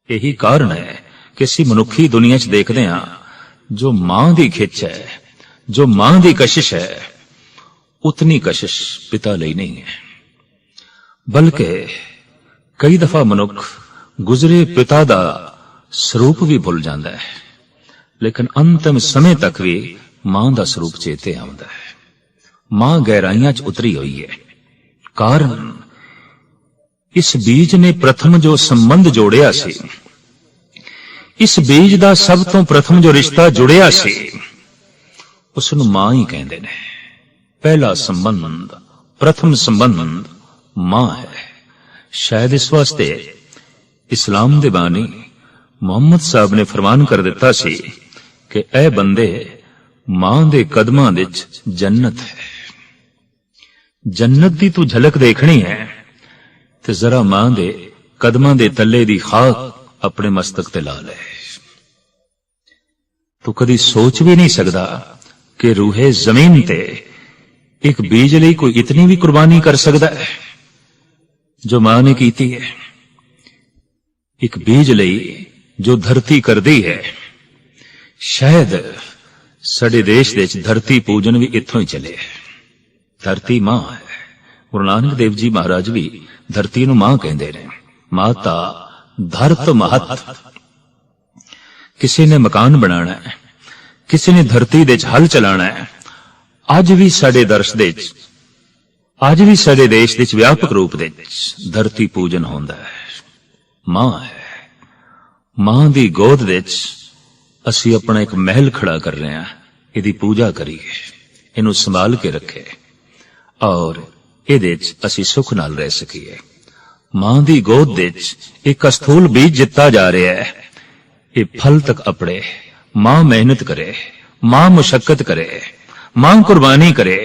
यही कारण है कि असीं मनुखी दुनिया च देखते हां, जो मां दी खिच है, जो मां दी कशिश है, उतनी कशिश पिता लई नहीं है। बल्कि कई दफा मनुख गुजरे पिता दा स्वरूप भी भुल जाता है, लेकिन अंतिम समय तक भी मां दा स्वरूप चेते आउंदा है। मां गहराइयां च उतरी हुई है। कारण इस बीज ने प्रथम जो संबंध जोड़िया सी, इस बीज दा सब तो प्रथम जो रिश्ता जुड़िया सी, उसनूं मां ही कहंदे ने। पहला संबंध, प्रथम संबंध मां है। शायद इस वास्ते इस्लाम दे बानी मुहम्मद साहब ने फरमान कर दिता सी कि ऐ बंदे, मां दे कदमां विच जन्नत है। जन्नत दी तू झलक देखनी है ते जरा मां दे कदमां दे तले दी खाक अपने मस्तक ते ला ले। तू कदी सोच भी नहीं सकदा कि रूहे जमीन ते एक बीज लई कोई इतनी भी कुर्बानी कर सकदा है जो मां ने कीती है। एक बीज लई जो धरती कर दी है। शायद साडे देश दे धरती पूजन भी इत्थों ही चले। धरती मां है। गुरु नानक देव जी महाराज भी धरती नूं मां कहंदे ने। माता धरत महत। किसी ने मकान बनाना है, किसी ने धरती दे हल चलाना है। अज भी साडे दर्श दे, अज भी साडे देश दे व्यापक रूप दे धरती पूजन होंदा है। मां है। मां दी गोद दे असी अपना एक महल खड़ा कर रहे हैं। इहदी पूजा करिए, इनू संभाल के रखे और इहदे असी सुख नाल रह सकीए। मां दी गोद दे एक अस्थूल बीज जिता जा रहा है। ये फल तक अपड़े। मां मेहनत करे, मां मुशक्कत करे, मां कुर्बानी करे,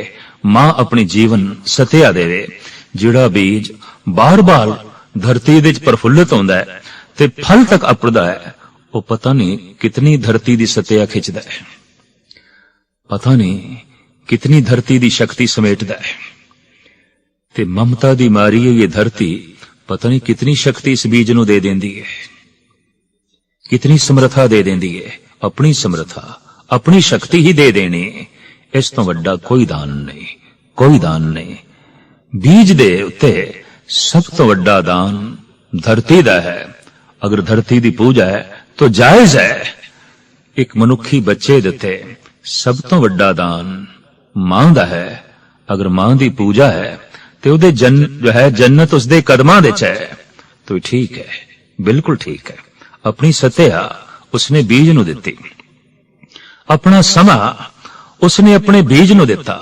मां अपनी जीवन सत्या देवे। जिहड़ा बीज बार बार धरती दे प्रफुल्लित होंदा है ते फल तक अपड़दा है, वो पता नहीं कितनी धरती दी सत्या खिंचदा है, पता नहीं कितनी धरती दी शक्ति समेटदा है। ते ममता दी मारी ये धरती पता नहीं कितनी शक्ति इस बीज नूं दे देंदी है, कितनी समर्था दे देंदी है। अपनी समर्था, अपनी शक्ति ही दे देनी, इस तो वड्डा कोई दान नहीं, कोई दान नहीं। बीज दे उत्ते सब तो वड्डा दान धरती दा है। अगर धरती दी पूजा है तो जायज है। एक मनुखी बच्चे दे सब तो वड्डा दान मां दा है। अगर मां दी पूजा है तो उहदे जो है जन्नत उसदे कदमां विच है, तो ठीक है, बिल्कुल ठीक है। अपनी सत्या उसने बीज नूं दित्ती, अपना समा उसने अपने बीज नूं दिता।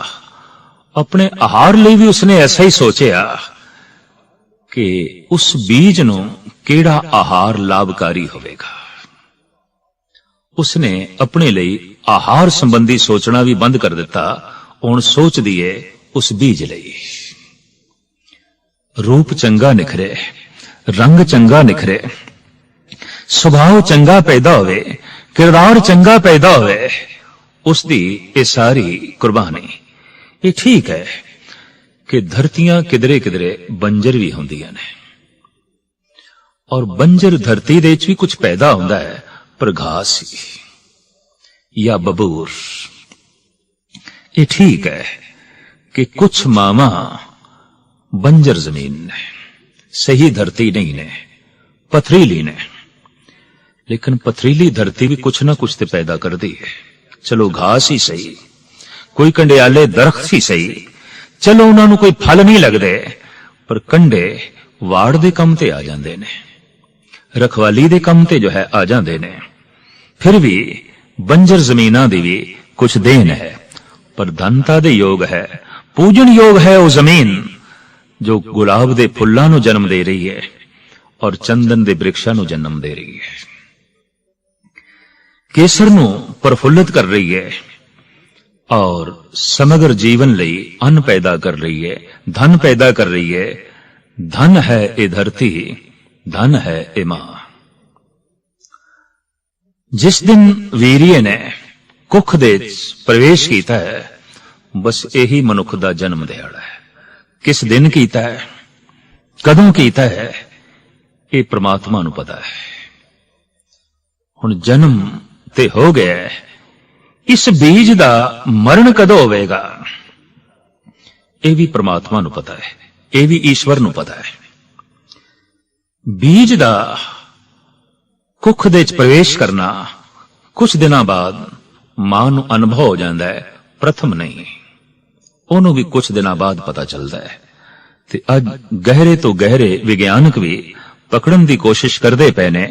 अपने आहार लिए भी उसने ऐसा ही सोचा कि उस बीज नूं केड़ा आहार लाभकारी होवेगा। उसने अपने लिए आहार संबंधी सोचना भी बंद कर दिता। हुण सोच दिए उस बीज लिए। रूप चंगा निखरे, रंग चंगा निखरे, सुभाव चंगा पैदा होवे, किरदार चंगा पैदा होवे, उसकी ये सारी कुर्बानी। ये ठीक है कि धरतियां किधरे किधरे बंजर भी होंदियां ने, और बंजर धरती दे भी कुछ पैदा होंदा है, पर घास या बबूर। ये ठीक है कि कुछ मामा बंजर जमीन ने, सही धरती नहीं ने, पथरीली ने। लेकिन पथरीली धरती भी कुछ ना कुछ तो पैदा कर दी है। चलो घास ही सही, कोई कंडियाले दरख्त ही सही, चलो उन्होंने कोई फल नहीं लगते, पर कंडे वाड़ दे कम ते आ जाते ने, रखवाली दे कम ते जो है आ जाते ने। फिर भी बंजर जमीना दी भी कुछ देन है, पर धनता दे योग है, पूजन योग है वो जमीन जो गुलाब दे फुल्लां नूं जन्म दे रही है और चंदन दे वृक्षां नूं जन्म दे रही है, केसर नूं प्रफुल्लित कर रही है और समग्र जीवन लई अन्न पैदा कर रही है, धन पैदा कर रही है। धन है ये धरती, धन है ये मां। जिस दिन वीर्य ने कुख दे प्रवेश किया है, बस यही मनुख दा जन्म दिहाड़ा है। किस दिन कीता है, कदों कीता है, ये परमात्मा नूं पता है। हुण जन्म ते हो गया, इस बीज दा मरण कदों होवेगा, यह भी परमात्मा नूं पता है, यह भी ईश्वर नूं पता है। बीज दा कुख दे च प्रवेश करना कुछ दिनां बाद मां नूं अनुभव हो जाता है, प्रथम नहीं, उन्होंने भी कुछ दिनों बाद पता चलता है। ते अज गहरे तो गहरे विज्ञानक भी पकड़न की कोशिश करते पे ने,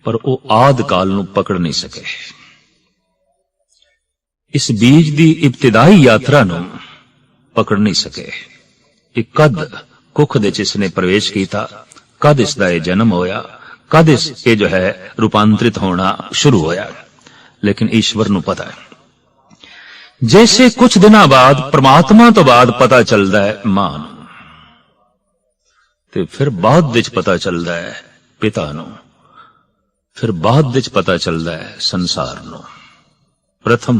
पर वो आद काल नूं पकड़ नहीं सके। इस बीज की इब्तिदाई यात्रा नूं पकड़ नहीं सके। एक कद कुख दे च इसने प्रवेश किया, कद इसका यह जन्म होया, कद इस ये जो है रूपांतरित होना शुरू होया, लेकिन ईश्वर नूं पता है। जैसे कुछ दिनों बाद परमात्मा तो बाद पता चलता है मां नूं, ते फिर बाद विच पता चलता है पिता नूं, फिर बाद विच पता चलता है संसार नूं। प्रथम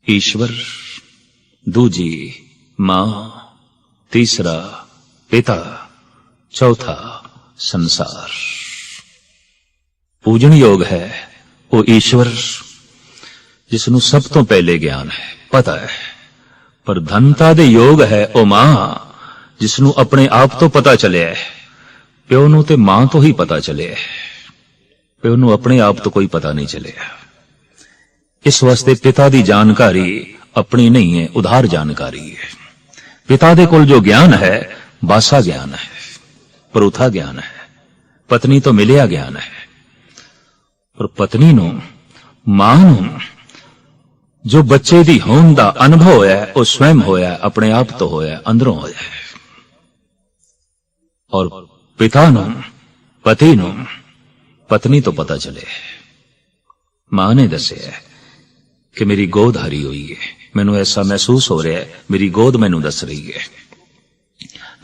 ईश्वर, दूजी मां, तीसरा पिता, चौथा संसार। पूजन योग है वो ईश्वर जिसनों सब तो पहले ज्ञान है, पता है, पर धनता दे योग है वो मां जिसनों अपने आप तो पता चले है। प्यो नूं ते मां तो ही पता चले है, प्यो नूं अपने आप तो कोई पता नहीं चले। इस वास्ते पिता दी जानकारी अपनी नहीं है, उधार जानकारी है। पिता दे कोल जो ज्ञान है बासा ज्ञान है, परूथा ज्ञान है, पत्नी तो मिलिया ज्ञान है, पर पत्नी नूं मां नूं जो बच्चे दी होंद दा अनुभव होया वो स्वयं होया, अपने आप तो होया, अंदरों होया। और पिता नूं, पति नूं पत्नी तो पता चले। मां ने दसे कि मेरी गोद हरी हुई है, मैनू ऐसा महसूस हो रहा है, मेरी गोद मैनू दस रही है,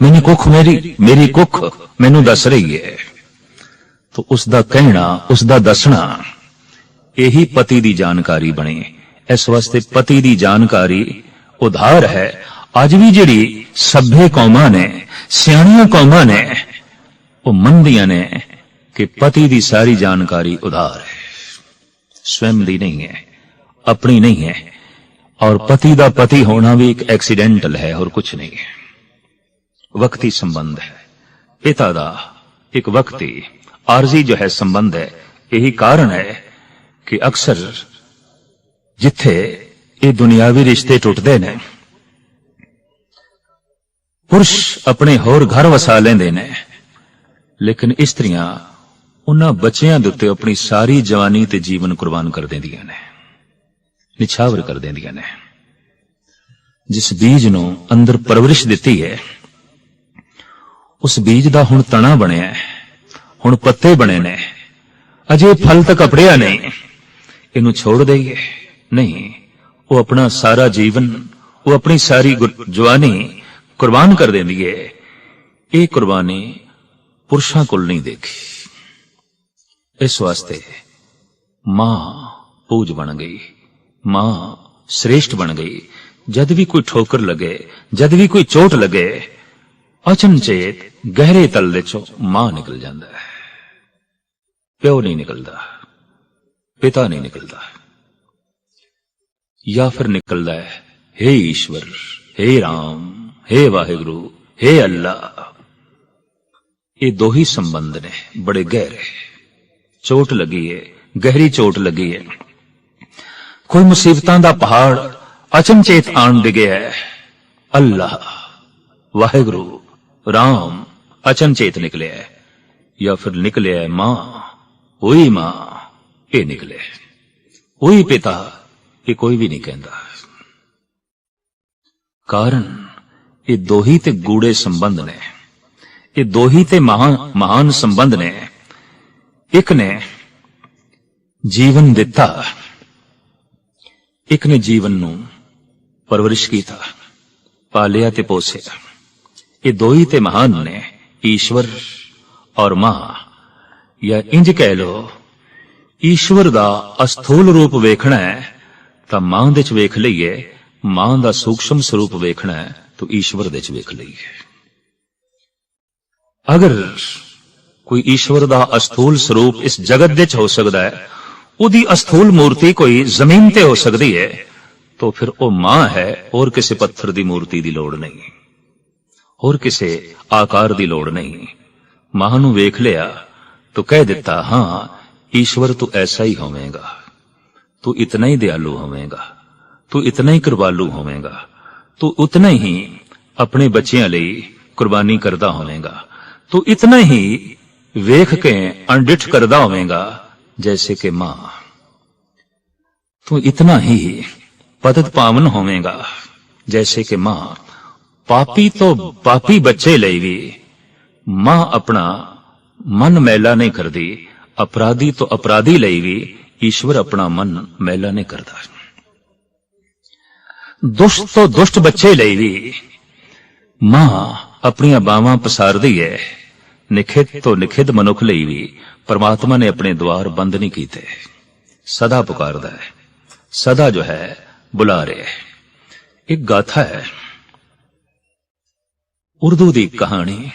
मेरी कुख मैनू दस रही है। तो उसका कहना, उसका दसना यही पति दी जानकारी बने। इस वास्ते पति दी जानकारी उधार है। अज भी जिहड़ी सभ्य कौमां ने, सियाणियां कौमां ने, वो मनदियां ने कि पति दी सारी जानकारी उधार है, स्वयं दी नहीं है, अपनी नहीं है। और पति दा पति होना भी एक एक्सीडेंटल है और कुछ नहीं है, वक्ती संबंध है। पिता दा एक वक्ती आरजी जो है संबंध है। यही कारण है कि अक्सर जिथे ये दुनियावी रिश्ते टुटते ने, पुरुष अपने होर घर वसा लेंदे ने, लेकिन स्त्रियां उन्हां बच्चियां दे उत्ते अपनी सारी जवानी ते जीवन कुर्बान कर देंदियां ने, निछावर कर देंदियां ने। जिस बीज नूं अंदर परवरिश दिती है, उस बीज दा हुण तना बनिया है, हुण पत्ते बने ने, अजे फल तक अपड़िया नहीं। इनू छोड़ देइए नहीं, वो अपना सारा जीवन, वो अपनी सारी जवानी कुर्बान कर देंदी है। ये कुर्बानी पुरुषां कोल नहीं देखी। इस वास्ते मां पूज बन गई, मां श्रेष्ठ बन गई। जद भी कोई ठोकर लगे, जद भी कोई चोट लगे, अचनचेत गहरे तल दे चों मां निकल जाता है, प्यो नहीं निकलता, पिता नहीं निकलता। या फिर निकलता है हे ईश्वर, हे राम, हे वाहिगुरु, हे अल्लाह। ये दो ही संबंध ने बड़े गहरे। चोट लगी है, गहरी चोट लगी है, कोई मुसीबतां दा पहाड़ अचनचेत आन डिगे है, अल्लाह, वाहिगुरु, राम अचनचेत निकले है। या फिर निकले है मां, वही मां, ये निकले, वही पिता, ये कोई भी नहीं कहता। कारण ये दो ही ते गूढ़े संबंध ने, ये दो ही ते महान संबंध ने। एक ने जीवन दिता, एक ने जीवन नूं परवरिश कीता, पालिया ते पोसिया। ये दो ही ते महान ने, ईश्वर और मां। या इंज कह लो, ईश्वर दा अस्थूल रूप वेखना है तां मां दे च वेख लईए, मां दा सूक्ष्म स्वरूप वेखना है तो ईश्वर दे च वेख लईए। अगर कोई ईश्वर दा अस्थूल स्वरूप इस जगत विच हो सकदा है, उहदी अस्थूल मूर्ति कोई जमीन ते हो सकदी है, तो फिर वो मां है, और किसी पत्थर दी मूर्ति दी लोड़ नहीं, और किसी आकार दी लोड़ नहीं। मां नूं वेख लिया तो कह दिता, हाँ ईश्वर तू ऐसा ही होवेगा, तू इतना ही दयालु होवेगा, तू इतना ही कृपालु होवेगा, तू उतना ही अपने बच्चियां लई कुर्बानी करदा होवेगा, तू इतना ही वेख के अनडिठ करदा होवेगा जैसे कि मां, तू इतना ही पतित पावन होवेगा जैसे कि मां। पापी तो पापी बच्चे लई भी मां अपना मन मैला नहीं करदी, अपराधी तो अपराधी लई भी ईश्वर अपना मन मैला नहीं करता। दुष्ट तो दुष्ट बच्चे लई भी मां अपनी बावां पसारदी है। निखित तो निखित मनुख लई भी परमात्मा ने अपने द्वार बंद नहीं कीते, सदा पुकारदा है, सदा जो है बुला रहे। एक गाथा है, उर्दू दी कहानी।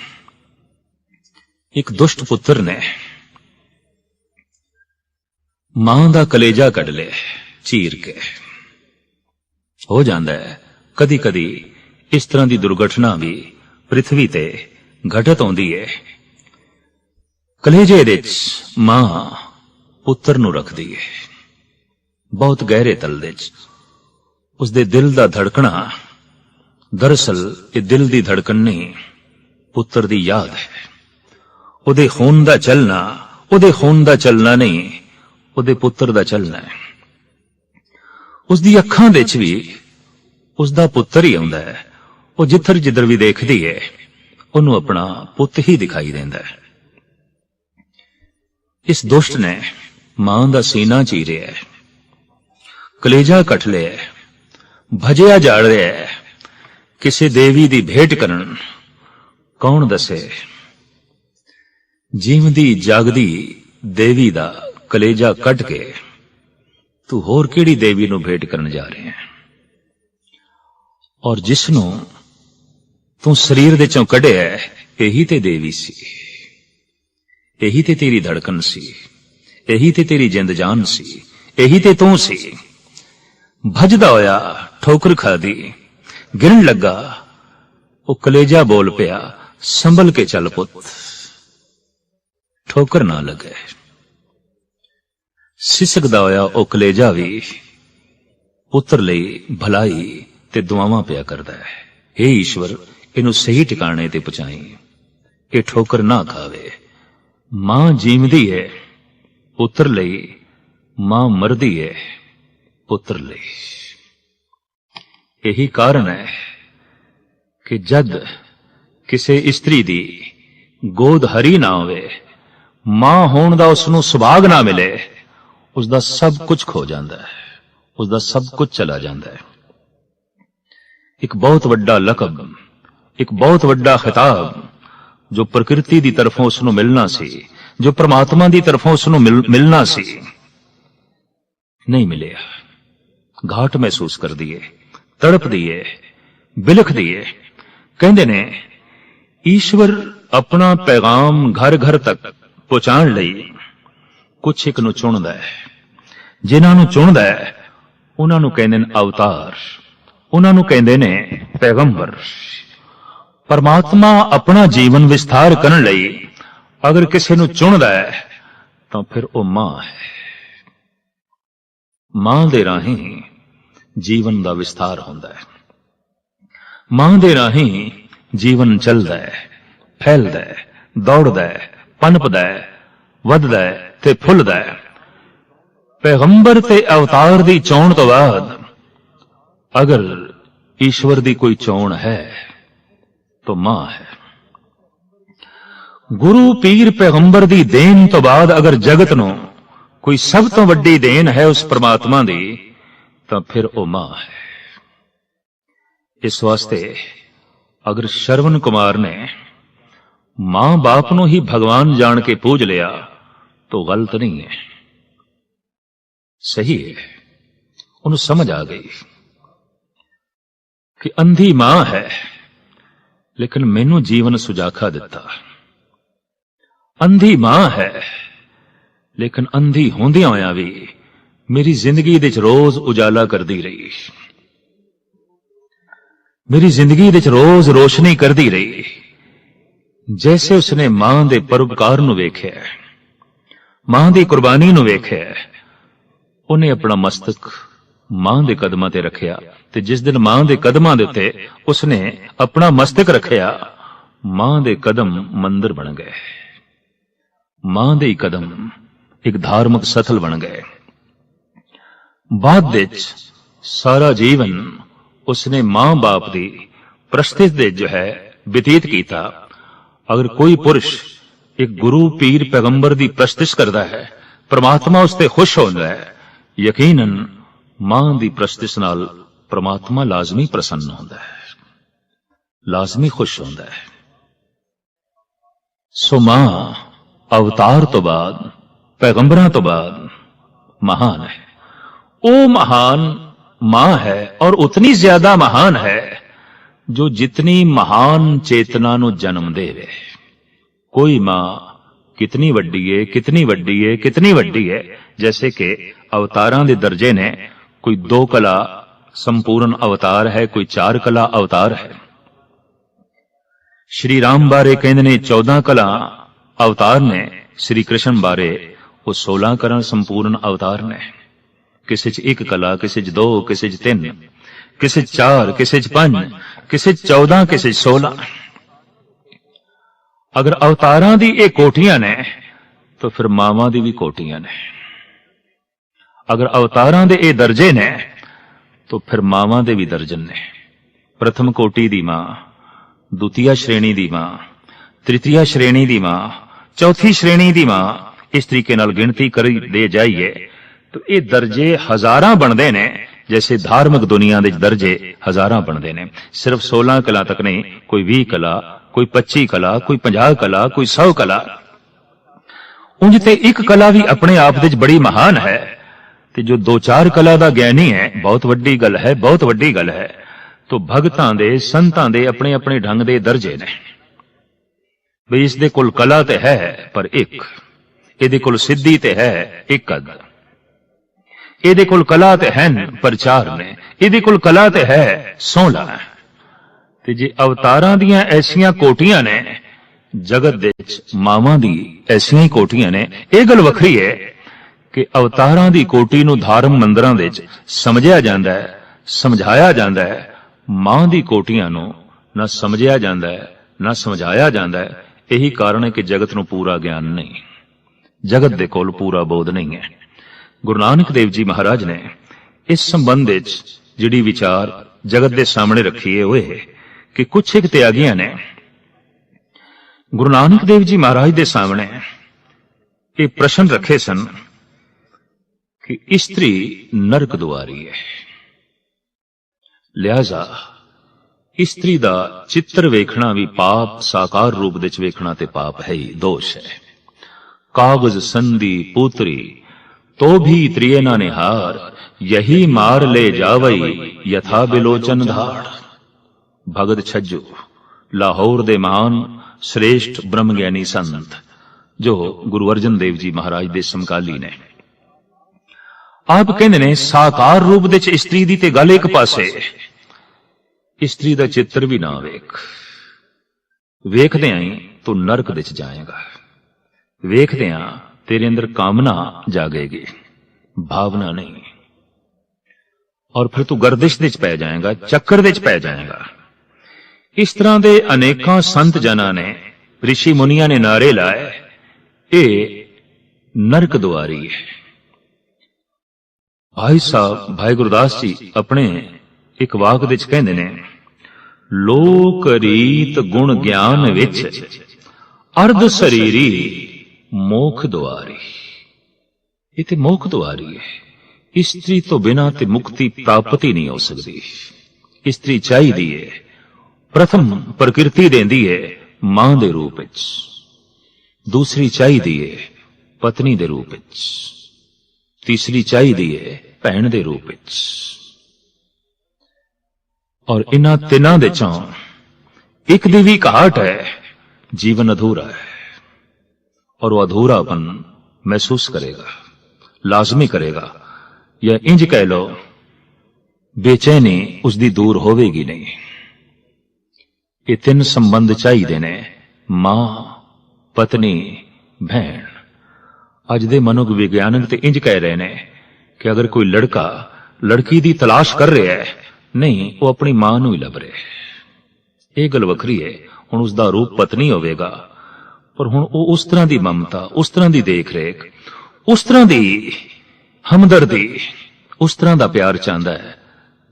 एक दुष्ट पुत्र ने मां दा कलेजा कढ ले चीर के। हो जांदा है कदी कदी इस तरह की दुर्घटना भी पृथ्वी ते घटित होंदी है। कलेजे विच मां पुत्र नूं रखदी है, बहुत गहरे तल दे च। उसदे दिल दा धड़कना दरअसल ये दिल दी धड़कन नहीं, पुत्र दी याद है। उहदे खून दा चलना, उहदे खून दा चलना नहीं, उहदे पुत्र दा चलना है। उसदी अखां दे च भी उसदा पुत्र ही आउंदा है। वो जिधर जिधर भी देखदी है उहनूं अपना पुत ही दिखाई देंदा है। इस दुष्ट ने मां दा सीना चीरिया है, कलेजा कट लिया है, भजिया जा रहा है। किसी देवी दी भेंट करन कौन दसे? जीवदी जागदी देवी दा कलेजा कट के तू होर किहड़ी देवी नूं भेंट करन जा रहे हैं? और जिसनूं तू शरीर दे चों कढिया है, यही ते देवी सी, यही ते तेरी धड़कन सी, यही ते तेरी जिंद जान सी, यही ते तू सी। भजदा होया ठोकर खादी, गिरन लगा, वो कलेजा बोल पिया, संभल के चल पुत, ठोकर ना लगे। सिसकदा होया वो कलेजा भी पुत्र लई भलाई ते दुआवां पिया करदा है। हे ईश्वर, इनू सही ठिकाने ते पहुंचाई, ये ठोकर ना खावे। मां जीवदी है पुत्र लई, मां मरदी है पुत्र लई। यही कारण है कि जद किसी स्त्री दी गोद हरी ना होवे, मां होण दा उसनूं सुभाग ना मिले, उसदा सब कुछ खो जांदा है, उसदा सब कुछ चला जांदा है। एक बहुत वड्डा लकब, एक बहुत वड्डा खिताब जो प्रकृति दी तरफों उसनूं मिलना सी, जो परमात्मा दी तरफों उसनूं मिलना सी, नहीं मिलिया। घाट महसूस कर दिए, तड़प दिए, बिलख दिए। कहंदे ने ईश्वर अपना पैगाम घर घर तक पहुंचाण लई कुछ एक नूं चुणदा है। जिन्हां नूं चुणदा है उन्हां नूं कहंदे ने अवतार, उन्हां नूं कहंदे ने पैगंबर। परमात्मा अपना जीवन विस्तार करन लई अगर किसी नूं चुणदा है तो फिर वो मां है। मां दे राहीं जीवन दा विस्तार होंदा है, मां दे राहीं जीवन चलदा है, फैलदा है, दौड़दा है, पनपदा है, वधदा है ते फुलदा है। पैगंबर ते अवतार दी चोण तो बाद अगर ईश्वर दी कोई चोण है तो मां है। गुरु पीर पैगंबर दी देन तो बाद अगर जगत नूं कोई सब तो वड्डी देन है उस परमात्मा दी, तो फिर वो मां है। इस वास्ते अगर श्रवण कुमार ने मां बाप नूं ही भगवान जान के पूज लिया तो गलत नहीं है, सही है। उन्हें समझ आ गई कि अंधी मां है लेकिन मैनू जीवन सुजाखा दिता, अंधी मां है, लेकिन अंधी होंदियां होया भी मेरी जिंदगी दे च रोज उजाला करदी रही, मेरी जिंदगी दे च रोज रोशनी करदी रही। जैसे उसने मां दे परोपकार नूं वेख्या, मां दी कुर्बानी नूं वेख्या, उन्हें अपना मस्तक मां दे कदमां ते रखिया, ते जिस दिन मां दे कदमां दे उत्ते उसने अपना मस्तक रखिया, मां दे कदम मंदिर बन गए, मां दे कदम एक धार्मिक सथल बन गए। बाद विच सारा जीवन उसने मां बाप दी प्रस्तित दे जो है व्यतीत कीता। अगर कोई पुरुष एक गुरु पीर पैगंबर दी प्रस्तिश करता है, परमात्मा उसते खुश होता है। यकीनन मां दी प्रस्तिश नाल परमात्मा लाजमी प्रसन्न होता है, लाजमी खुश होता है। सो मां अवतार तो बाद, पैगंबरां तो बाद महान है। वो महान मां है और उतनी ज्यादा महान है जो जितनी महान चेतना नु जन्म देवे। कोई मां कितनी वड्डी है, कितनी वड्डी है, कितनी वड्डी है। जैसे कि अवतारां दे दर्जे ने, कोई 2 कला संपूर्ण अवतार है, कोई 4 कला अवतार है। श्री राम बारे कहंदे ने 14 कला अवतार ने, श्री कृष्ण बारे वो 16 कला संपूर्ण अवतार ने। किसी च 1 कला, किसी च 2, किसी च 3, किसी च 4, किसी च 5, किसी च 14, किसी च 16। अगर अवतारां दी ये कोटियां ने तो फिर मावां दी भी कोटियां ने। अगर अवतारां दे ये दर्जे ने तो फिर मावां दे भी दर्जन ने। प्रथम कोटि दी मां, द्वितीय श्रेणी दी मां, तृतीय श्रेणी दी मां, चौथी श्रेणी दी मां, इस तरीके नाल गिनती करी दे जाइए तो ये दर्जे हजारां बनते ने। जैसे धार्मिक दुनिया के दर्जे हजारां बनते ने। सिर्फ 16 कला तक नहीं, कोई 20 कला, कोई 25 कला, कोई 50 कला, कोई 100 कला। उंज ते 1 कला भी अपने आप विच बड़ी महान है, ते जो 2-4 कला दा ज्ञानी है बहुत वड्डी गल है, बहुत वड्डी गल है। तो भगतां दे, संतां दे अपने अपने ढंग दे दर्जे ने। बई इस दे कोल कला ते है पर 1, इहदे कोल सिद्धि ते है 1 अद, इहदे कोल कला ते हैं पर 4 ने, इहदे कोल कला ते है 16। ते जे अवतारां दियां ऐसियां कोटियां ने, जगत दे विच मावां दी ऐसियां ही कोटियां ने। इह गल वखरी है कि अवतारां दी कोटि नूं धार्म मंदिरां दे विच समझिया जांदा है, समझाया जांदा है। मां दी कोटियां नूं ना समझिया जांदा है, ना समझाया जांदा है। यही कारण है कि जगत नूं पूरा ज्ञान नहीं, जगत दे कोल पूरा बोध नहीं है। गुरु नानक देव जी महाराज ने इस संबंध विच जिहड़ी विचार जगत दे सामने रखी है होए कि कुछ एक त्यागियां ने गुरु नानक देव जी महाराज दे सामने ये प्रश्न रखे सन कि स्त्री नरक दुआरी है, लिहाजा स्त्री दा चित्र वेखना भी पाप, साकार रूप दे वेखना ते पाप है ही, दोष है। कागज संधि पुत्री तो भी त्रिय ना निहार, यही मार ले जावई यथा बिलोचन धार। भगत छज्जू लाहौर दे महान श्रेष्ठ ब्रह्मज्ञानी संत जो गुरु अर्जन देव जी महाराज दे समकाली ने, आप कहंदे ने साकार रूप दे च स्त्री दी ते गल एक पासे, स्त्री दा चित्र भी ना वेख, वेखदे आई तो नरक दे च जाएगा। वेखदे आ तेरे अंदर कामना जागेगी, भावना नहीं, और फिर तू गर्दिश दे च पै जाएगा, चक्कर दे च पै जाएगा। इस तरह दे अनेकां संत जना ने, ऋषि मुनिया ने नारे लाए, ये नरक दुआरी है। भाई साहब भाई गुरदास जी अपने एक वाक दे च कहंदे ने, लोक रीत गुण ज्ञान विच अर्ध शरीरी मोख दुआरी। ये ते मोख दुआरी है। स्त्री तो बिना ते मुक्ति प्राप्त ही नहीं हो सकती। स्त्री चाहिदी है, प्रथम प्रकृति देंदी है मां दे रूप विच, दूसरी चाहिदी है पत्नी दे रूप विच, तीसरी चाहिदी है भैन दे रूप विच। और इन्हां तिन्हां दे चों एक दी भी घाट है, जीवन अधूरा है। और वो अधूरापन महसूस करेगा, लाजमी करेगा, या इंज कह लो बेचैनी उसकी दूर होवेगी नहीं। ये तीन संबंध चाहिए ने, मां, पत्नी, भैन। अज दे मनोग विग्यानक ते इंज कह रहे ने कि अगर कोई लड़का लड़की दी तलाश कर रहा है, नहीं वो अपनी मां नूं ही लभ रहा है। यह गल वखरी है। हुण उसका रूप पत्नी होवेगा, पर हुण वो उस तरह की ममता, उस तरह की देख रेख, उस तरह की हमदर्दी, उस तरह का प्यार चाहता है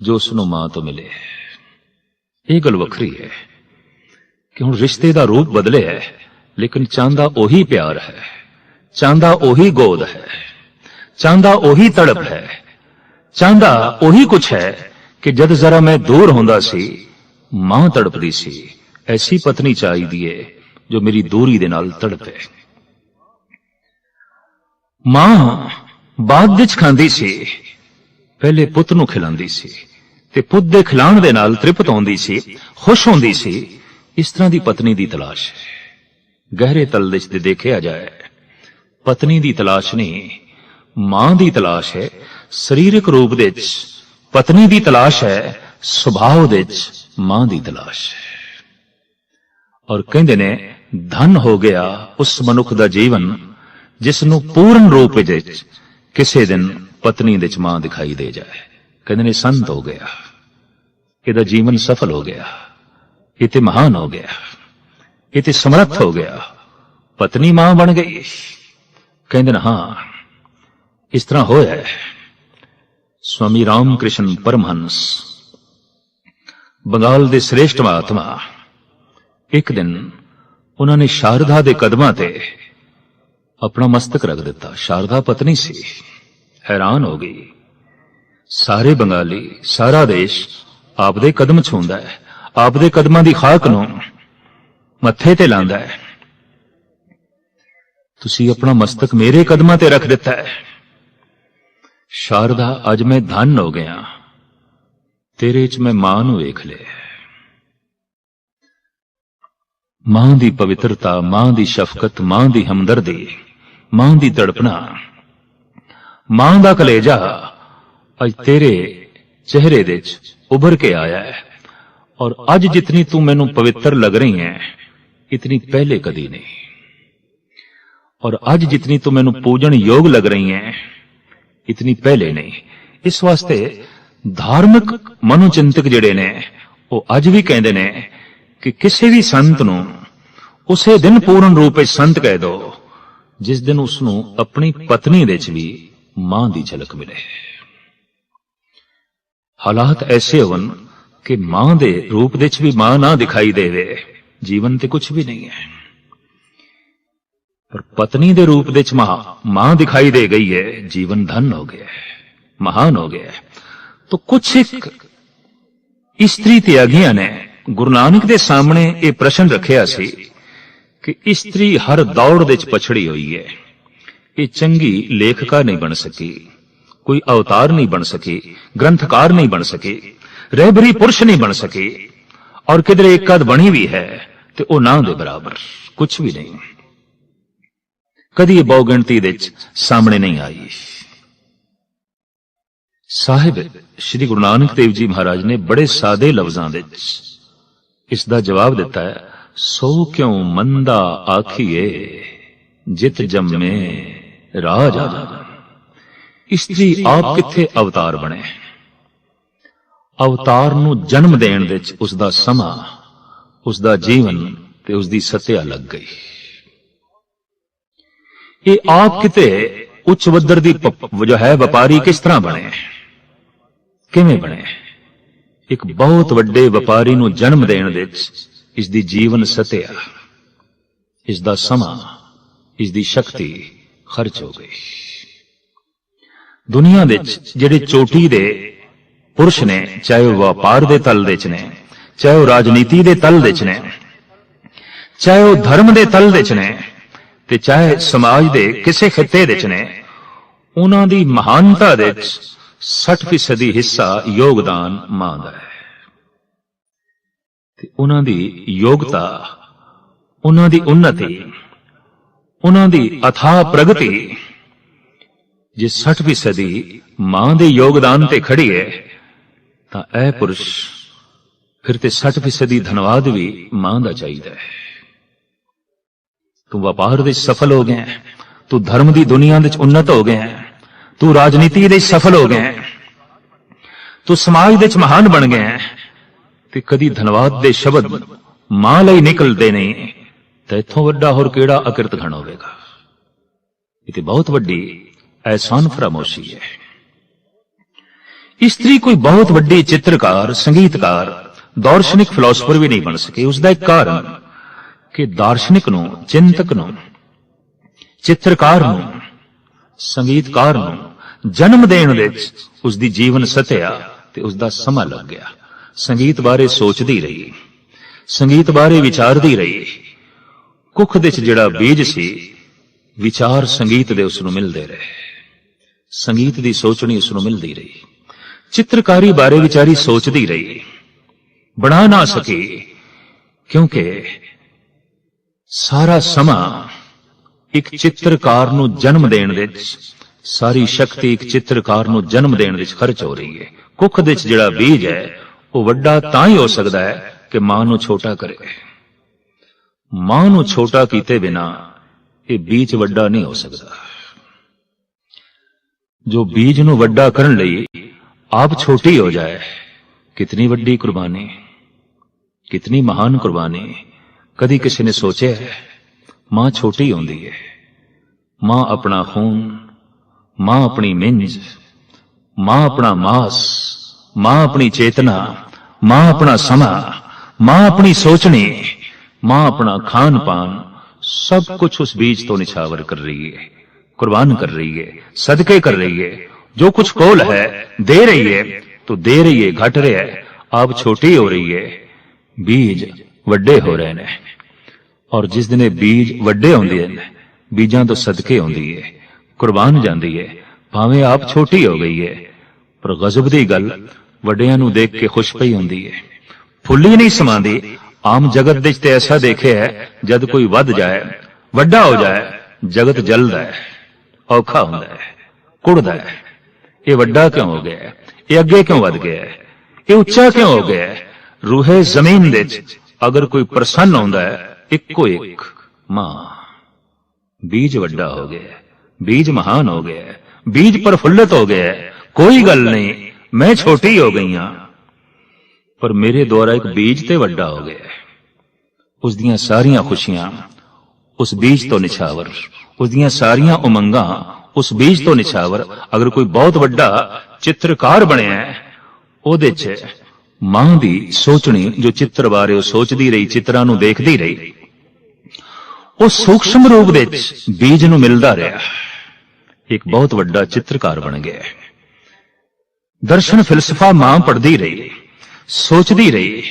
जो उसनूं मां तो मिले। यह गल वखरी है कि हुण रिश्ते का रूप बदले है, लेकिन चाहता ओही प्यार है, चाहता ओही गोद है, चाहता ओही तड़प है, चाहता ओही कुछ है कि जद जरा मैं दूर होंदा सी मां तड़पदी सी। ऐसी पत्नी चाहिए जो मेरी दूरी दे नाल तड़पे। मां बाद विच खांदी सी, पहले पुत नूं खिलांदी सी ते पुत दे खिलाण दे नाल तृप्त होंदी सी, खुश होंदी सी। इस तरह की पत्नी की तलाश है। गहरे तल विच ते देखिया जाए, पत्नी की तलाश नहीं, मां की तलाश है। सरीरक रूप दे विच पत्नी की तलाश है, सुभाव दे विच मां की तलाश है। और कहंदे ने धन हो गया उस मनुख का जीवन जिसनों पूर्ण रूप विच किसी दिन पत्नी दे विच मां दिखाई दे जाए। कहंदे ने संत हो गया, इहदा जीवन सफल हो गया, इते महान हो गया, इते समर्थ हो गया, पत्नी मां बन गई। कहंदे ने हां, इस तरह होया है। स्वामी रामकृष्ण परमहंस बंगाल दे श्रेष्ठ महात्मा, एक दिन उन्होंने शारदा दे कदमां ते अपना मस्तक रख दिता। शारदा पत्नी सी, हैरान हो गई। सारे बंगाली, सारा देश आपदे कदम छूंदा है, आपदे कदमां दी खाक नूं मत्थे ते लांदा है। तुसी अपना मस्तक मेरे कदमां ते रख दिता है। शारदा, अज मैं धन हो गया, तेरे च मैं मां नूं वेख लिया। मां दी पवित्रता, मां दी शफकत, मां दी हमदर्दी, मां दी तड़पना, मां दा कलेजा अज तेरे चेहरे दे च उभर के आया है। और अज जितनी तू मैनू पवित्र लग रही है, इतनी पहले कदी नहीं। और अज जितनी तू मैनू पूजन योग लग रही है, इतनी पहले नहीं। इस वास्ते धार्मिक मनोचिंतक जिहड़े ने वो अज भी कहंदे ने कि किसी भी संत नूं उसे दिन पूर्ण रूप में संत कह दो जिस दिन उसनूं अपनी पत्नी दे च भी मां दी झलक मिले। हालात ऐसे होवन कि मां दे रूप दे च भी मां ना दिखाई देवे, जीवन ते कुछ भी नहीं है। पर पत्नी दे रूप दे च मां दिखाई दे गई है, जीवन धन हो गया है, महान हो गया है। तो कुछ एक स्त्री त्यागियां ने गुरु नानक दे सामने ये प्रश्न रखिया सी कि स्त्री हर दौड़ दे च पछड़ी हुई है। ये चंगी लेखका नहीं बन सकी, कोई अवतार नहीं बन सकी, ग्रंथकार नहीं बन सकी, रहबरी पुरुष नहीं बन सकी, और किधरे एक कद बनी भी है तो वो ना दे बराबर कुछ भी नहीं। कदी ये बहुगिणती दे च सामने नहीं आई। साहिब श्री गुरु नानक देव जी महाराज ने बड़े सादे लफ्जां दे इसदा जवाब दिता है। सो क्यों मंदा आखिए जित जम्मे राज। स्त्री आप किथे अवतार बने। अवतार नूं जन्म देण दे च उसदा समा, उसदा जीवन ते उसदी सत्या लग गई। ये आप किते उच्च वद्दर दी जो है व्यापारी किस तरह बने, किवें बने। एक बहुत वड्डे व्यापारी नूं जन्म देण दे इसदी जीवन सत्या, इसदा समा, इसदी शक्ति खर्च हो गई। दुनिया दे जिहड़े चोटी दे पुरुष ने, चाहे वह व्यापार दे तल दे च ने, चाहे वह राजनीति दे तल दे च ने, चाहे वह धर्म दे तल दे च ने, ते चाहे समाज दे किसी खिते दे च ने, उन्हां दी महानता दे 60% हिस्सा योगदान मां दा है। ते उन्हां दी योगता, उन्हां दी उन्नति, ਉਹਨਾਂ ਦੀ ਅਥਾਹ ਪ੍ਰਗਤੀ ਜੇ 60% ਮਾਂ ਦੇ ਯੋਗਦਾਨ ਤੇ ਖੜੀ ਹੈ ਤਾਂ ਇਹ ਪੁਰਸ਼ ਫਿਰ ਤੇ 60% ਧਨਵਾਦ ਵੀ ਮਾਂ ਦਾ ਚਾਹੀਦਾ ਹੈ। ਤੂੰ ਵਪਾਰ ਵਿੱਚ ਸਫਲ ਹੋ ਗਿਆ, ਤੂੰ ਧਰਮ ਦੀ ਦੁਨੀਆ ਵਿੱਚ ਉੱਨਤ ਹੋ ਗਿਆ, ਤੂੰ ਰਾਜਨੀਤੀ ਵਿੱਚ ਸਫਲ ਹੋ ਗਿਆ, ਤੂੰ ਸਮਾਜ ਵਿੱਚ ਮਹਾਨ ਬਣ ਗਿਆ, ਤੇ ਕਦੀ ਧਨਵਾਦ ਦੇ ਸ਼ਬਦ ਮਾਂ ਲਈ ਨਿਕਲਦੇ ਨਹੀਂ ਤਾਂ ਇਥੋਂ ਵੱਡਾ ਹੋਰ ਕਿਹੜਾ ਅਕਿਰਤ ਘਣ ਹੋਵੇਗਾ। ਇਹ ਤੇ ਬਹੁਤ ਵੱਡੀ ਅਹਿਸਾਨ ਫਰਾਮੋਸ਼ੀ ਹੈ। ਇਸਤਰੀ ਕੋਈ ਬਹੁਤ ਵੱਡੀ ਚਿੱਤਰਕਾਰ, ਸੰਗੀਤਕਾਰ, ਦਾਰਸ਼ਨਿਕ ਫਿਲਾਸਫਰ ਵੀ ਨਹੀਂ ਬਣ ਸਕੇ। ਉਸ ਦਾ ਇੱਕ ਕਾਰਨ ਕਿ ਦਾਰਸ਼ਨਿਕ ਨੂੰ, ਚਿੰਤਕ ਨੂੰ, ਚਿੱਤਰਕਾਰ ਨੂੰ, ਸੰਗੀਤਕਾਰ ਨੂੰ ਜਨਮ ਦੇਣ ਵਿੱਚ ਉਸ ਦੀ ਜੀਵਨ ਸਤਿਆ ਤੇ ਉਸ ਦਾ ਸਮਾਂ ਲੱਗ ਗਿਆ। ਸੰਗੀਤ ਬਾਰੇ ਸੋਚਦੀ ਰਹੀ, ਸੰਗੀਤ ਬਾਰੇ ਵਿਚਾਰਦੀ ਰਹੀ। ਕੁੱਖ ਵਿੱਚ ਜਿਹੜਾ ਬੀਜ ਸੀ, ਵਿਚਾਰ ਸੰਗੀਤ ਦੇ ਉਸ ਨੂੰ ਮਿਲਦੇ ਰਹੇ, ਸੰਗੀਤ ਦੀ ਸੋਚਣੀ ਉਸ ਨੂੰ ਮਿਲਦੀ ਰਹੀ। ਚਿੱਤਰਕਾਰੀ ਬਾਰੇ ਵਿਚਾਰੀ ਸੋਚਦੀ ਰਹੀ, ਬਣਾ ਨਾ ਸਕੀ, ਕਿਉਂਕਿ ਸਾਰਾ ਸਮਾਂ ਇੱਕ ਚਿੱਤਰਕਾਰ ਨੂੰ ਜਨਮ ਦੇਣ ਵਿੱਚ, ਸਾਰੀ ਸ਼ਕਤੀ ਇੱਕ ਚਿੱਤਰਕਾਰ ਨੂੰ ਜਨਮ ਦੇਣ ਵਿੱਚ ਖਰਚ ਹੋ ਰਹੀ ਹੈ। ਕੁੱਖ ਵਿੱਚ ਜਿਹੜਾ ਬੀਜ ਹੈ ਉਹ ਵੱਡਾ ਤਾਂ ਹੀ ਹੋ ਸਕਦਾ ਹੈ ਕਿ ਮਾਂ ਨੂੰ ਛੋਟਾ ਕਰੇ। ਮਾਂ ਨੂੰ ਛੋਟਾ ਕੀਤੇ ਬਿਨਾ ਇਹ ਬੀਜ ਵੱਡਾ ਨਹੀਂ ਹੋ ਸਕਦਾ। ਜੋ ਬੀਜ ਨੂੰ ਵੱਡਾ ਕਰਨ ਲਈ ਆਪ ਛੋਟੀ ਹੋ ਜਾਏ, ਕਿਤਨੀ ਵੱਡੀ ਕੁਰਬਾਨੀ, ਕਿਤਨੀ ਮਹਾਨ ਕੁਰਬਾਨੀ। ਕਦੀ ਕਿਸੇ ਨੇ ਸੋਚਿਆ ਹੈ ਮਾਂ ਛੋਟੀ ਹੁੰਦੀ ਹੈ। ਮਾਂ ਆਪਣਾ ਖੂਨ, ਮਾਂ ਆਪਣੀ ਮਿੰਜ, ਮਾਂ ਆਪਣਾ ਮਾਸ, ਮਾਂ ਆਪਣੀ ਚੇਤਨਾ, ਮਾਂ ਆਪਣਾ ਸਮਾਂ, ਮਾਂ ਆਪਣੀ ਸੋਚਣੀ, ਮਾਂ ਆਪਣਾ ਖਾਨ ਪਾਨ, ਸਭ ਕੁਝ ਉਸ ਬੀਜ ਤੋਂ ਨਿਛਾਵਰ ਕਰ ਰਹੀ ਹੈ, ਕੁਰਬਾਨ ਕਰ ਰਹੀ ਹੈ, ਸਦਕੇ ਕਰ ਰਹੀ ਹੈ। ਜੋ ਕੁਝ ਕੋਲ ਹੈ ਦੇ ਰਹੀ ਹੈ, तो दे रही है, घट रहा है। आप छोटी हो रही है, बीज वड्डे हो रहे हैं। और जिस दिन बीज वड्डे होंदे हैं, बीजां तो सदके होंदी है, कुर्बान जांदी है। भावें आप छोटी हो गई है, पर गजब दी गल वड्डियां नूं देख के खुश पई होंदी है, फुल्ली नहीं समांदी। आम जगत विच ते ऐसा देखे है, जद कोई वध जाए, वड्डा हो जाए, जगत जलदा है, औखा हुंदा है, कुड़दा है। ये वड्डा क्यों हो गया है? ये अगे क्यों वध गया है? ये उच्चा क्यों हो गया है? रूहे जमीन दे अगर कोई प्रसन्न होंदा है, इक्को एक मां। बीज वड्डा हो गया है, बीज महान हो गया है, बीज प्रफुल्लित हो गया है। कोई गल नहीं, मैं छोटी हो गई हां, पर मेरे द्वारा एक बीज ते वड्डा हो गया है। उस दियां सारियां खुशियां उस बीज तो निछावर, उस दियां सारियां उमंगां उस बीज तो निछावर। अगर कोई बहुत वड्डा चित्रकार बनिया है, ओदे च मां दी सोचनी, जो चित्र बारे सोचदी रही, चित्रां नूं देखदी रही, वो सूक्ष्म रूप दे बीज नूं मिलदा रहा, एक बहुत वड्डा चित्रकार बन गया। दर्शन फिलसफा मां पढ़दी रही, सोचदी रही,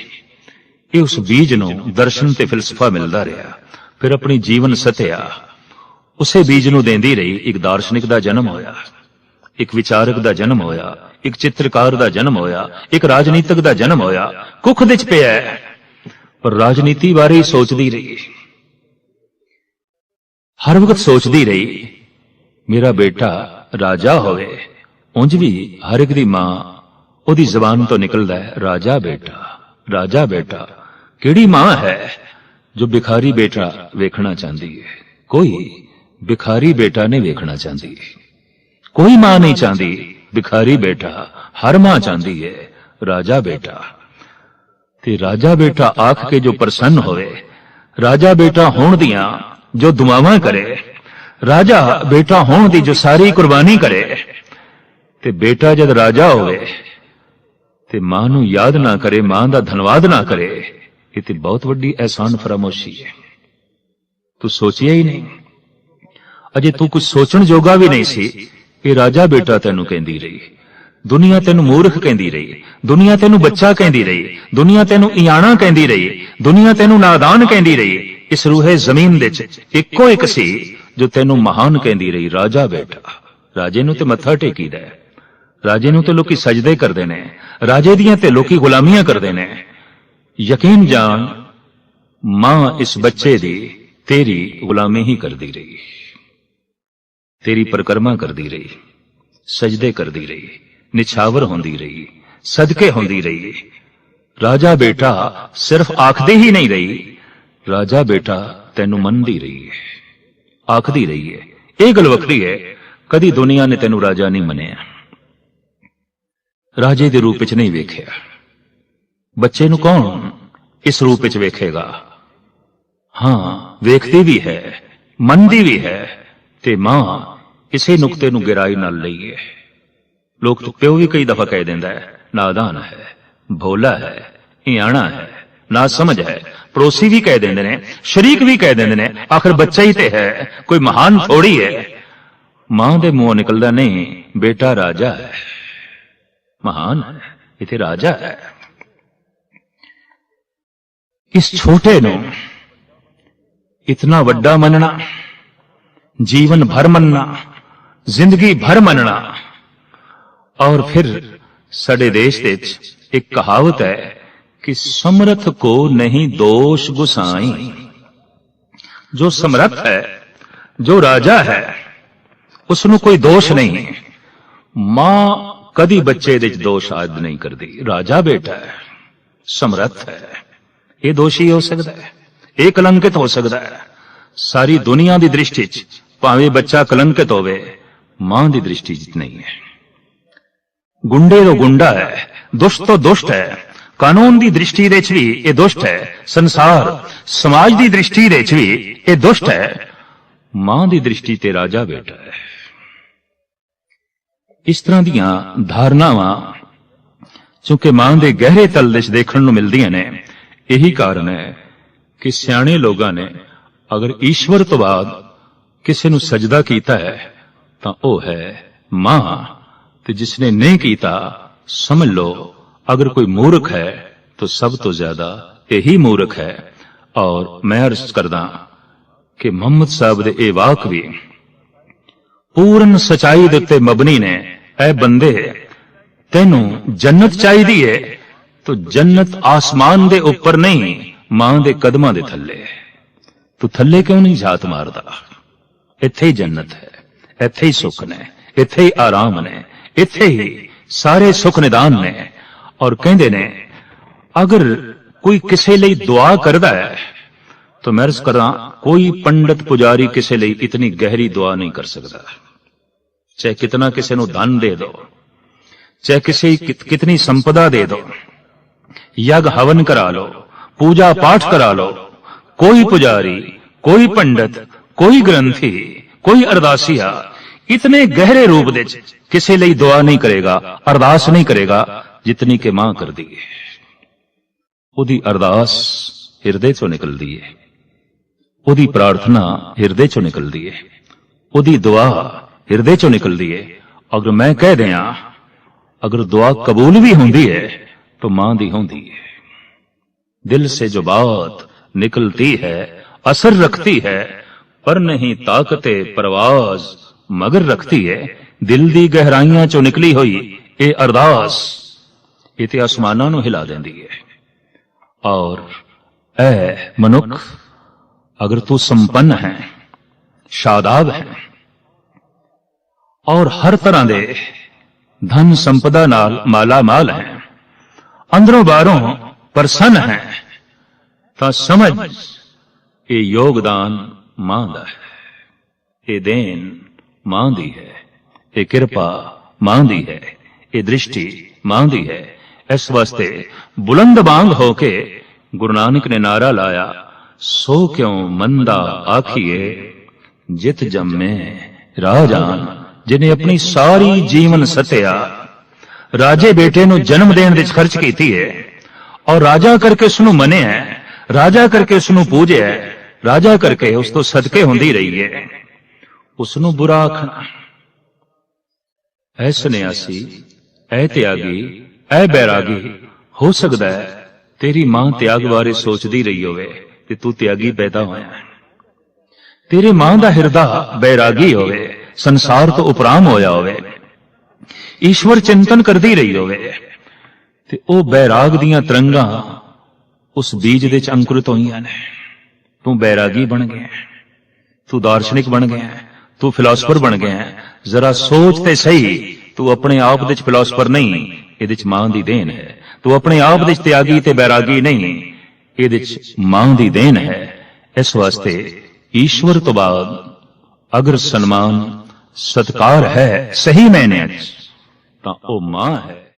ये उस बीज नूं दर्शन ते फिलसफा मिलदा रहा। फिर अपनी जीवन सत्या उसे बीज नूं देंदी रही। एक दार्शनिक दा जन्म होया, एक विचारक दा जन्म होया, एक चित्रकार दा जन्म होया, एक राजनीतिक दा जन्म होया। कुख विच पिया है, पर राजनीति बारे ही सोचदी रही, हर वक्त सोचदी रही, मेरा बेटा राजा होवे। उंज भी हर एक दी मां ओदी जबान तो निकलदा है, राजा बेटा, राजा बेटा। किहड़ी मां है जो भिखारी बेटा वेखना चाहती है? कोई भिखारी बेटा नहीं वेखना चाहती, कोई मां नहीं चाहती भिखारी बेटा। हर मां चाहती है राजा बेटा। ते राजा बेटा आख के जो प्रसन्न होवे, राजा बेटा होण दियां जो दुआवां करे, राजा बेटा होण दी जो सारी कुर्बानी करे, ते बेटा जद राजा होवे ते मां नूं याद ना करे, मां दा धन्नवाद ना करे, ये ते बहुत वड्डी एहसान फरामोशी है। तू सोचिया ही नहीं, अजे तू कुछ सोचण जोगा भी नहीं सी। ये राजा बेटा तेनू कहंदी रही, दुनिया तेनू मूर्ख कहंदी रही, दुनिया तेनू बच्चा कहंदी रही, दुनिया तेनू इयाणा कहंदी रही, दुनिया तेनू नादान कहंदी रही। इस रूहे जमीन दे इक्को एक सी जो तेनू महान कहंदी रही, राजा बेटा। राजे नू ते मत्था टेकीदा है, राजे नू ते लोकी सजदे करदे ने, राजे दियां ते लोकी गुलामियां करदे ने। यकीन जान, मां इस बच्चे दी तेरी गुलामी ही करती रही, तेरी परिक्रमा करती रही, सजदे करती रही, निछावर होंदी रही, सदके होंदी रही। राजा बेटा सिर्फ आखदी ही नहीं रही, राजा बेटा तैनू मनदी रही है, आखदी रही है। यह गल वखरी है, कदी दुनिया ने तैनू राजा नहीं मनिया, राजे दे रूप विच नहीं वेखिया। बच्चे नू कौन इस रूप विच वेखेगा? हाँ, वेखदी भी है, मनदी भी है, ते मां इसे नुकते नू गिराई नाल लई है। लोग तो प्यो भी कई दफा कह देंदा है नादान है, भोला है, इयाना है, ना समझ है। पड़ोसी भी कह देंदे ने, शरीक भी कह देंदे ने, आखिर बच्चा ही ते है, कोई महान थोड़ी है। मां दे मुंहों निकलदा नहीं, बेटा राजा है, महान है, इथे राजा है। इस छोटे नू इतना वड्डा मनना, जीवन भर मनना, जिंदगी भर मनना। और फिर साडे देश दे एक कहावत है कि समर्थ को नहीं दोष गुसाई। जो समर्थ है, जो राजा है, उसनू कोई दोष नहीं। मां कदी बच्चे दे दोष आद नहीं करती। राजा बेटा है, समर्थ है, ये दोषी हो सकता है, ये कलंकित हो सकता है। सारी दुनिया की दृष्टि च भावे बच्चा कलंकित होवे, मां की दृष्टि च नहीं है। गुंडे तो गुंडा है, दुष्ट तो दुष्ट है, कानून की दृष्टि दे च भी ये दुष्ट है, संसार समाज की दृष्टि दे च भी ये दुष्ट है। मां की दृष्टि ते राजा बेटा है। इस तरह दीयां धारनावां चूंकि मां दे गहरे तल विच देखण नूं मिलदियां ने, यही कारण है कि सियाणे लोगां ने अगर ईश्वर तो बाद किसी नूं सजदा कीता है तां ओह है मां, ते जिसने नहीं कीता समझ लो अगर कोई मूर्ख है तो सब तो ज्यादा यही मूर्ख है। और मैं अर्ज करदा कि मुहम्मद साहब दे ए वाक भी पूर्ण सच्चाई दे उत्ते मबनी ने। ऐ बंदे, तैनू जन्नत चाहिदी है तो जन्नत आसमान दे ऊपर नहीं, मां दे कदमां दे थल्ले। तू थल्ले क्यों नहीं झात मारदा? इत्थे ही जन्नत है, इत्थे ही सुख ने, इत्थे ही आराम ने, इत्थे ही सारे सुख निदान ने। और कहंदे ने अगर कोई किसी लई दुआ करदा है तो मैं अर्ज करा, कोई पंडित पुजारी किसी लई इतनी गहरी दुआ नहीं कर सकता। चाहे कितना किसी नूं धन दे दो, चाहे किसी कितनी संपदा दे दो, यज्ञ हवन करा लो, पूजा पाठ करा लो, कोई पुजारी, कोई पंडित, कोई ग्रंथी, कोई अरदासिया इतने गहरे रूप दे किसी लई दुआ नहीं करेगा, अरदास नहीं करेगा जितनी के मां कर दी है। ओदी अरदास हिरदे चों निकलदी है, ओदी प्रार्थना हिरदे चों निकलदी है, ओदी दुआ हिरदे चों निकलदी है। अगर मैं कह दियां अगर दुआ कबूल भी होंदी है तो मां दी होंदी है। दिल से जो बात निकलती है असर रखती है, पर नहीं ताकते परवाज मगर रखती है। दिल दी गहराइयां चों निकली हुई ये अरदास इते आसमानां नूं हिला देंदी है। और ऐ मनुख, अगर तू संपन्न है, शादाब है और हर तरह दे धन संपदा नाल माला माल है, अंदरों बाहरों प्रसन्न है, तां समझ ये योगदान मां दा है, ये देन मां दी है, ये कृपा मां दी है, ये दृष्टि मां दी है। इस वास्ते बुलंद बांग होके गुरु नानक ने नारा लाया, सो क्यों मंदा आखिए जित जम्मे राजान। जिन्हें अपनी सारी जीवन सत्या राजे बेटे नूं जन्म देण विच खर्च कीती है और राजा करके उसनूं मने है, राजा करके उसनूं पूजे है, राजा करके उस तो सदके होंदी रही है, उसनूं बुरा आखना। ऐ सन्यासी, ऐ त्यागी, ऐ बैरागी, हो सकदा है तेरी मां त्याग बारे सोचदी रही होवे ते तू त्यागी पैदा होया है। तेरी मां दा हिरदा बैरागी होवे, संसार तो उपराम होया होवे, ईश्वर चिंतन करदी रही होवे ते ओ बैराग दियां तरंगां उस बीज दे च अंकुरित होईयां ने। तू बैरागी बन गया। ਤੂੰ ਦਾਰਸ਼ਨਿਕ ਬਣ ਗਿਆ ਹੈ, ਤੂੰ ਫਿਲਾਸਫਰ ਬਣ ਗਿਆ ਹੈ। ਜ਼ਰਾ ਸੋਚ ਤੇ ਸਹੀ, ਤੂੰ ਆਪਣੇ ਆਪ ਦੇ ਵਿੱਚ ਫਿਲਾਸਫਰ ਨਹੀਂ, ਇਹਦੇ ਚ ਮਾਂ ਦੀ ਦੇਣ ਹੈ। ਤੂੰ ਆਪਣੇ ਆਪ ਦੇ ਵਿੱਚ ਤਿਆਗੀ ਤੇ ਬੈਰਾਗੀ ਨਹੀਂ, ਇਹਦੇ ਚ ਮਾਂ ਦੀ ਦੇਣ ਹੈ। ਇਸ ਵਾਸਤੇ ਈਸ਼ਵਰ ਤੋਂ ਬਾਅਦ ਅਗਰ ਸਨਮਾਨ ਸਤਕਾਰ ਹੈ ਸਹੀ ਮਾਇਨਿਆਂ ਚ ਤਾਂ ਉਹ ਮਾਂ ਹੈ।